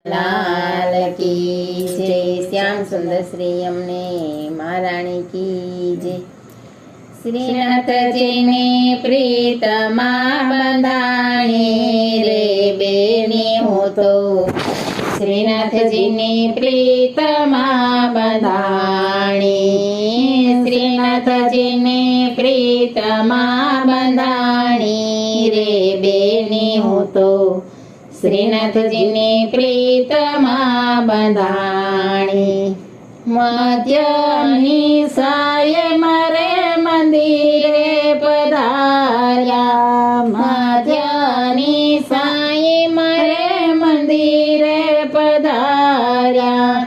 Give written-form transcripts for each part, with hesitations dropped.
लाल की जय। श्याम सुंदर श्री अમને મહારાણી की जय। શ્રીનાથજીને પ્રીતમાં બંધાણી રે બેની હું તો શ્રીનાથજીને પ્રીતમાં બંધાણી, શ્રીનાથજીને પ્રીતમાં બંધાણી રે બેની હું તો શ્રીનાથજીને પ્રીતમાં બંધાણી। મધ્યની સાય મારે મંદિરે પધાર્યા, મધ્યની સાય મારે મંદિરે પધાર્યા,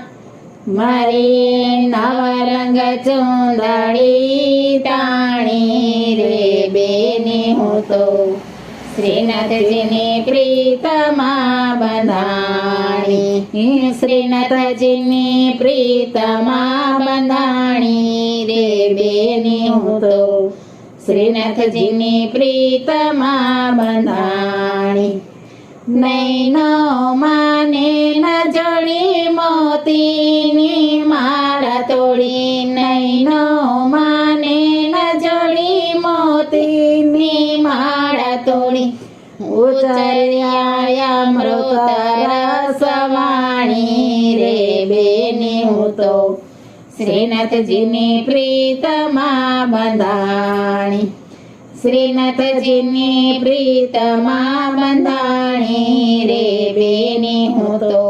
મારી નવરંગ ચુંદડી તાણી રે બેની હું તો શ્રીનાથજીને પ્રીતમાં બંધાણી, શ્રીનાથજીને પ્રીતમાં બંધાણી રે બેની હું તો શ્રીનાથજીને પ્રીતમાં બંધાણી। નૈનો માને ન જોડી મોતીની માળા તોડી, નૈનો માને ન જોડી મોતીની માળા તોડી, ઉતર્યા અમૃત રસવાણી રે બેની હું તો શ્રીનાથજીને પ્રીતમાં બંધાણી, શ્રીનાથજીને પ્રીતમાં બંધાણી રે બેની હું તો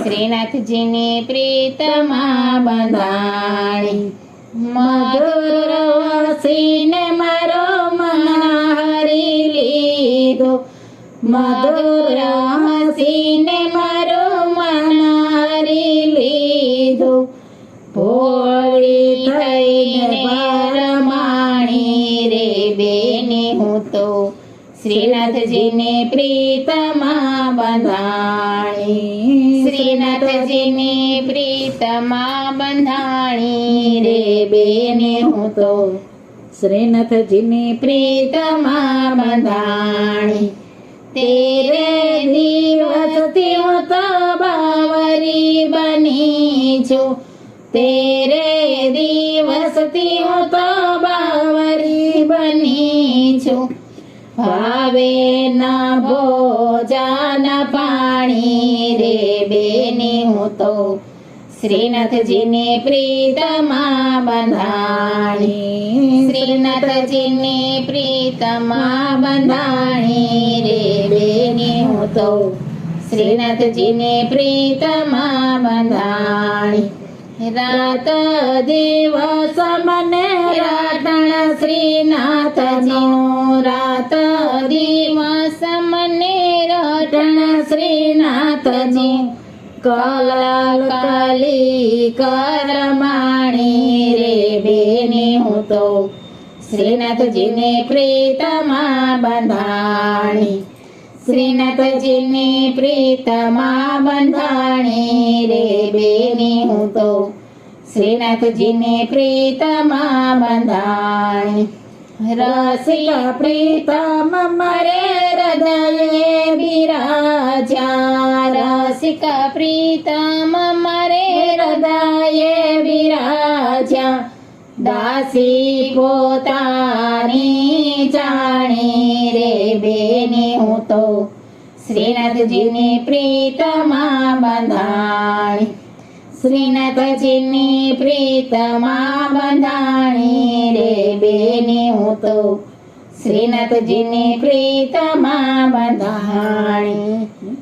શ્રીનાથજીને પ્રીતમાં બંધાણી। મધુર વસીને મારો મન હરી લીધો, મધુર હસીને મારો મન હરી લીધો, ભોળી થઈને રમાણી રે બેની હું તો શ્રીનાથજીને પ્રીતમાં બંધાણી, શ્રીનાથજીને પ્રીતમાં બંધાણી રે બેની હું તો શ્રીનાથજીને પ્રીતમાં બંધાણી। તેરે દિવસથી હું તો બાવરી બની છું, તેરે દિવસથી હું તો બાવરી બની છું, ભાવે ન ભોજન પાણી રે બેની હું તો શ્રીનાથજીને પ્રીતમાં બંધાણી, શ્રીનાથજીને પ્રીતમાં બંધાણી રે બેની હું તો શ્રીનાથજીને પ્રીતમાં બંધાણી। રાત દિવસ મને રાટણ શ્રીનાથજીનું, રાત દિવસ મને રાટણ શ્રીનાથજી, કલકલી કરમાણી રે બેની હું તો શ્રીનાથજીને પ્રીતમાં બંધાણી, શ્રીનાથજીને પ્રીતમાં બંધાણી રે બેની હું તો શ્રીનાથજીને પ્રીતમાં બંધાણી। રસિક પ્રીતમ મારે હૃદયે બિરાજ્યા, રસિક પ્રીતમ મારે હૃદયે બિરાજ્યા, દાસી પોતાની જાણી રે બેની હું તો શ્રીનાથજીને પ્રીતમાં બંધાણી, શ્રીનાથજીને પ્રીતમાં બંધાણી રે બેની હું તો શ્રીનાથજીને પ્રીતમાં બંધાણી।